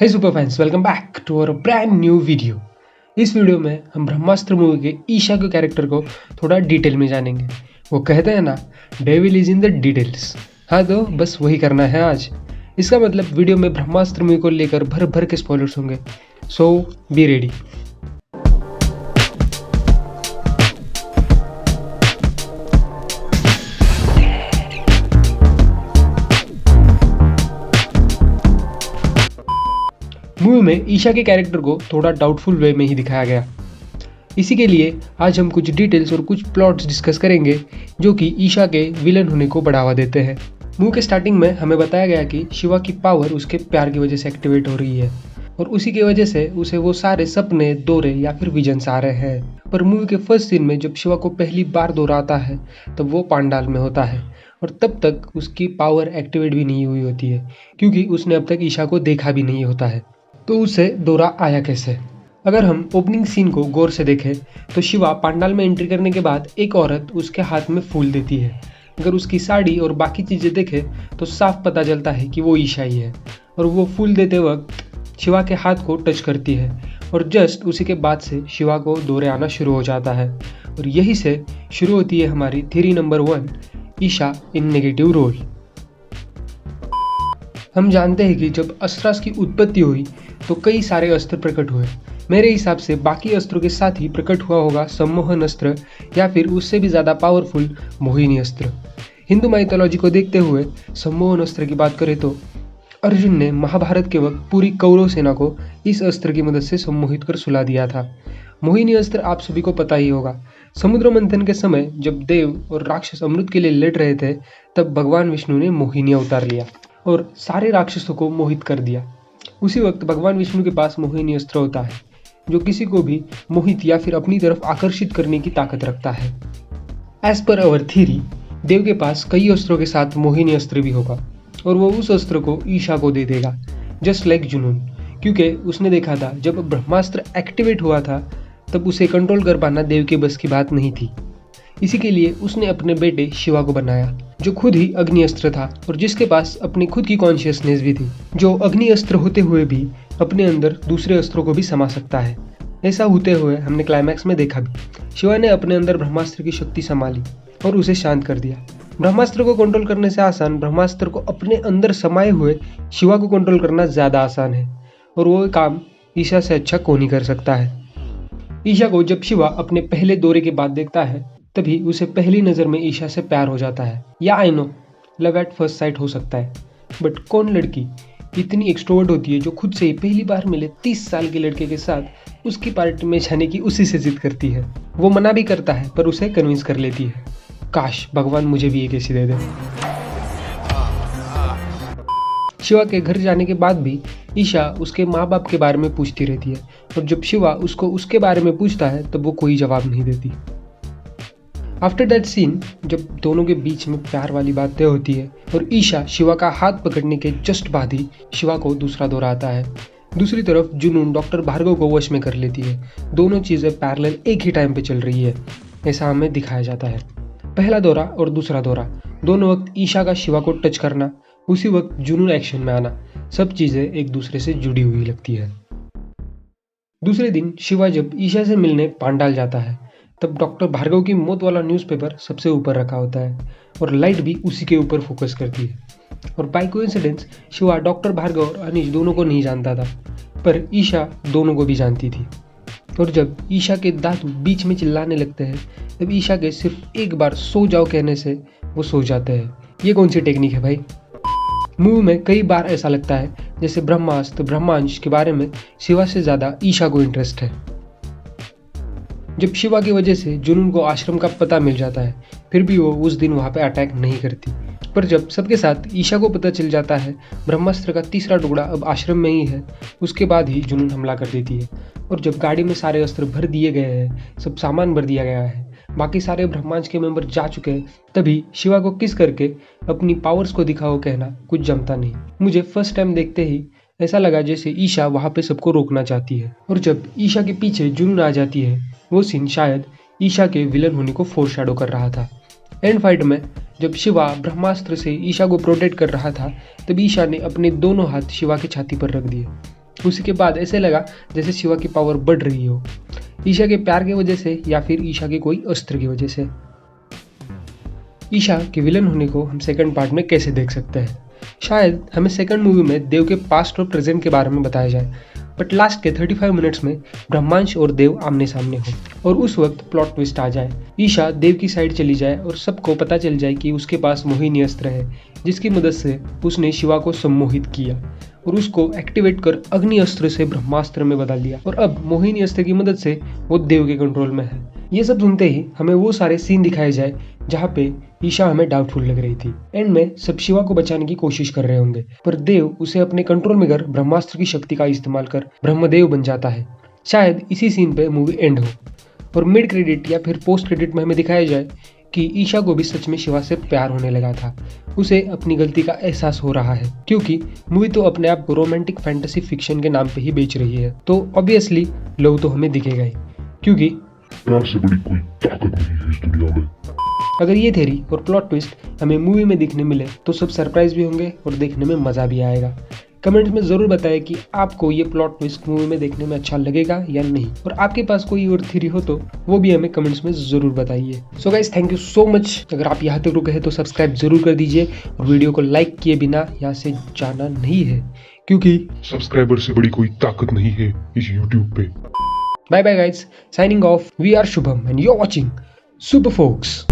Hey super fans, welcome back to our brand new video. इस video में हम ब्रह्मास्त्र movie के ईशा के कैरेक्टर को थोड़ा डिटेल में जानेंगे। वो कहते हैं ना, devil is in the details. हाँ, तो बस वही करना है आज। इसका मतलब वीडियो में ब्रह्मास्त्र मूवी को लेकर भर भर के स्पॉयलर्स होंगे, सो बी रेडी। मूवी में ईशा के कैरेक्टर को थोड़ा डाउटफुल वे में ही दिखाया गया। इसी के लिए आज हम कुछ डिटेल्स और कुछ प्लॉट्स डिस्कस करेंगे जो कि ईशा के विलन होने को बढ़ावा देते हैं। मूवी के स्टार्टिंग में हमें बताया गया कि शिवा की पावर उसके प्यार की वजह से एक्टिवेट हो रही है और उसी की वजह से उसे वो सारे सपने, दौरे या फिर विजन्स आ रहे हैं। पर मूवी के फर्स्ट सीन में जब शिवा को पहली बार दौरा आता है तब वो पांडाल में होता है और तब तक उसकी पावर एक्टिवेट भी नहीं हुई होती है, क्योंकि उसने अब तक ईशा को देखा भी नहीं होता है। तो उसे दौरा आया कैसे? अगर हम ओपनिंग सीन को गौर से देखें तो शिवा पांडाल में एंट्री करने के बाद एक औरत उसके हाथ में फूल देती है। अगर उसकी साड़ी और बाकी चीज़ें देखें तो साफ पता चलता है कि वो ईशा ही है और वो फूल देते वक्त शिवा के हाथ को टच करती है और जस्ट उसी के बाद से शिवा को दौरे आना शुरू हो जाता है। और यही से शुरू होती है हमारी थ्योरी नंबर 1, ईशा इन नेगेटिव रोल। हम जानते हैं कि जब अस्त्रास की उत्पत्ति हुई तो कई सारे अस्त्र प्रकट हुए। मेरे हिसाब से बाकी अस्त्रों के साथ ही प्रकट हुआ होगा सम्मोहन अस्त्र या फिर उससे भी ज़्यादा पावरफुल मोहिनी अस्त्र। हिंदू माइथोलॉजी को देखते हुए सम्मोहन अस्त्र की बात करें तो अर्जुन ने महाभारत के वक्त पूरी कौरव सेना को इस अस्त्र की मदद से सम्मोहित कर सुला दिया था। मोहिनी अस्त्र आप सभी को पता ही होगा। समुद्र मंथन के समय जब देव और राक्षस अमृत के लिए लड़ रहे थे तब भगवान विष्णु ने मोहिनी अवतार लिया और सारे राक्षसों को मोहित कर दिया। उसी वक्त भगवान विष्णु के पास मोहिनी अस्त्र होता है जो किसी को भी मोहित या फिर अपनी तरफ आकर्षित करने की ताकत रखता है। एज पर अवर थ्योरी, देव के पास कई अस्त्रों के साथ मोहिनी अस्त्र भी होगा और वो उस अस्त्र को ईशा को दे देगा, जस्ट लाइक जुनून, क्योंकि उसने देखा था जब ब्रह्मास्त्र एक्टिवेट हुआ था तब उसे कंट्रोल कर पाना देव के बस की बात नहीं थी। इसी के लिए उसने अपने बेटे शिवा को बनाया जो खुद ही अग्नि अस्त्र था और जिसके पास अपनी खुद की कॉन्शियसनेस भी थी, जो अग्नि अस्त्र होते हुए भी अपने अंदर दूसरे अस्त्रों को भी समा सकता है। ऐसा होते हुए हमने क्लाइमैक्स में देखा भी, शिवा ने अपने अंदर ब्रह्मास्त्र की शक्ति संभाली और उसे शांत कर दिया। ब्रह्मास्त्र को कंट्रोल करने से आसान ब्रह्मास्त्र को अपने अंदर समाये हुए शिवा को कंट्रोल करना ज़्यादा आसान है और वो काम ईशा से अच्छा कौन ही कर सकता है। ईशा को जब शिवा अपने पहले दौरे के बाद देखता है तभी उसे पहली नज़र में ईशा से प्यार हो जाता है। या I know, love at first sight हो सकता है, बट कौन लड़की इतनी एक्सट्रोवर्ट होती है जो खुद से ही पहली बार मिले 30 साल के लड़के के साथ उसकी पार्टी में जाने की उसी से जिद करती है। वो मना भी करता है पर उसे कन्विंस कर लेती है। काश भगवान मुझे भी एक ऐसी दे दे। शिवा के घर जाने के बाद भी ईशा उसके माँ बाप के बारे में पूछती रहती है और जब शिवा उसको उसके बारे में पूछता है तब वो कोई जवाब नहीं देती। आफ्टर दैट सीन, जब दोनों के बीच में प्यार वाली बातें होती है और ईशा शिवा का हाथ पकड़ने के जस्ट बाद ही शिवा को दूसरा दौरा आता है। दूसरी तरफ जुनून डॉक्टर भार्गव को वश में कर लेती है। दोनों चीज़ें पैरेलल एक ही टाइम पे चल रही है, ऐसा हमें दिखाया जाता है। पहला दौरा और दूसरा दौरा, दोनों वक्त ईशा का शिवा को टच करना, उसी वक्त जुनून एक्शन में आना, सब चीज़ें एक दूसरे से जुड़ी हुई लगती है। दूसरे दिन शिवा जब ईशा से मिलने पांडाल जाता है तब डॉक्टर भार्गव की मौत वाला न्यूज़पेपर सबसे ऊपर रखा होता है और लाइट भी उसी के ऊपर फोकस करती है। और by coincidence Shiva doctor Bhargav और अनीश दोनों को नहीं जानता था, पर ईशा दोनों को भी जानती थी। और जब ईशा के दादू बीच में चिल्लाने लगते हैं तब ईशा के सिर्फ एक बार सो जाओ कहने से वो सो जाते हैं। ये कौन सी टेक्निक है भाई? मूवी में कई बार ऐसा लगता है जैसे ब्रह्मास्त्र ब्रह्मांश के बारे में शिवा से ज़्यादा ईशा को इंटरेस्ट है। जब शिवा की वजह से जुनून को आश्रम का पता मिल जाता है फिर भी वो उस दिन वहाँ पे अटैक नहीं करती, पर जब सबके साथ ईशा को पता चल जाता है ब्रह्मास्त्र का तीसरा टुकड़ा अब आश्रम में ही है, उसके बाद ही जुनून हमला कर देती है। और जब गाड़ी में सारे अस्त्र भर दिए गए हैं, सब सामान भर दिया गया है, बाकी सारे ब्रह्मांड के मेंबर जा चुके हैं, तभी शिवा को किस करके अपनी पावर्स को दिखाओ कहना कुछ जमता नहीं। मुझे फर्स्ट टाइम देखते ही ऐसा लगा जैसे ईशा वहाँ पे सबको रोकना चाहती है और जब ईशा के पीछे जुनून आ जाती है वो सीन शायद ईशा के विलन होने को फोरशैडो कर रहा था। एंड फाइट में जब शिवा ब्रह्मास्त्र से ईशा को प्रोटेक्ट कर रहा था तब ईशा ने अपने दोनों हाथ शिवा की छाती पर रख दिए उसी के बाद ऐसे लगा जैसे शिवा की पावर बढ़ रही हो, ईशा के प्यार की वजह से या फिर ईशा के कोई अस्त्र की वजह से। ईशा के विलन होने को हम सेकंड पार्ट में कैसे देख सकते हैं? शायद हमें सेकंड मूवी में देव के पास्ट और प्रेजेंट के बारे में बताया जाए, बट लास्ट के 35 मिनट्स में ब्रह्मांश और देव आमने सामने हो और उस वक्त प्लॉट ट्विस्ट आ जाए। ईशा देव की साइड चली जाए और सबको पता चल जाए कि उसके पास मोहिनी अस्त्र है, जिसकी मदद से उसने शिवा को सम्मोहित किया और उसको एक्टिवेट कर अग्नि अस्त्र से ब्रह्मास्त्र में बदल दिया और अब मोहिनी अस्त्र की मदद से वो देव के कंट्रोल में है। ये सब सुनते ही हमें वो सारे सीन दिखाए जाए जहाँ पे ईशा हमें डाउटफुल लग रही थी। एंड में सब शिवा को बचाने की कोशिश कर रहे होंगे, पर देव उसे अपने कंट्रोल में कर ब्रह्मास्त्र की शक्ति का इस्तेमाल कर ब्रह्मदेव बन जाता है। शायद इसी सीन पे मूवी एंड हो और मिड क्रेडिट या फिर पोस्ट क्रेडिट में हमें दिखाया जाए कि ईशा को भी सच में शिवा से प्यार होने लगा था, उसे अपनी गलती का एहसास हो रहा है, क्योंकि मूवी तो अपने आप को रोमांटिक फैंटेसी फिक्शन के नाम पे ही बेच रही है, तो ऑब्वियसली लव तो हमें दिखेगा ही, क्योंकि प्यार से बड़ी कोई ताकत नहीं है इस दुनिया में। अगर ये थ्योरी और प्लॉट ट्विस्ट हमें मूवी में देखने मिले तो सब सरप्राइज भी होंगे और देखने में मजा भी आएगा। कमेंट्स में जरूर बताएं कि आपको ये प्लॉट ट्विस्ट मूवी में देखने में अच्छा लगेगा या नहीं, और आपके पास कोई और थ्योरी हो तो वो भी हमें कमेंट्स में जरूर बताइए। So guys, thank you so much. अगर आप यहाँ तक रुके हैं तो सब्सक्राइब जरूर कर दीजिए और वीडियो को लाइक किए बिना यहाँ से जाना नहीं है, क्योंकि सब्सक्राइबर से बड़ी कोई ताकत नहीं है इस YouTube पे। Bye bye guys, signing off, we are Shubham and you are watching super focus.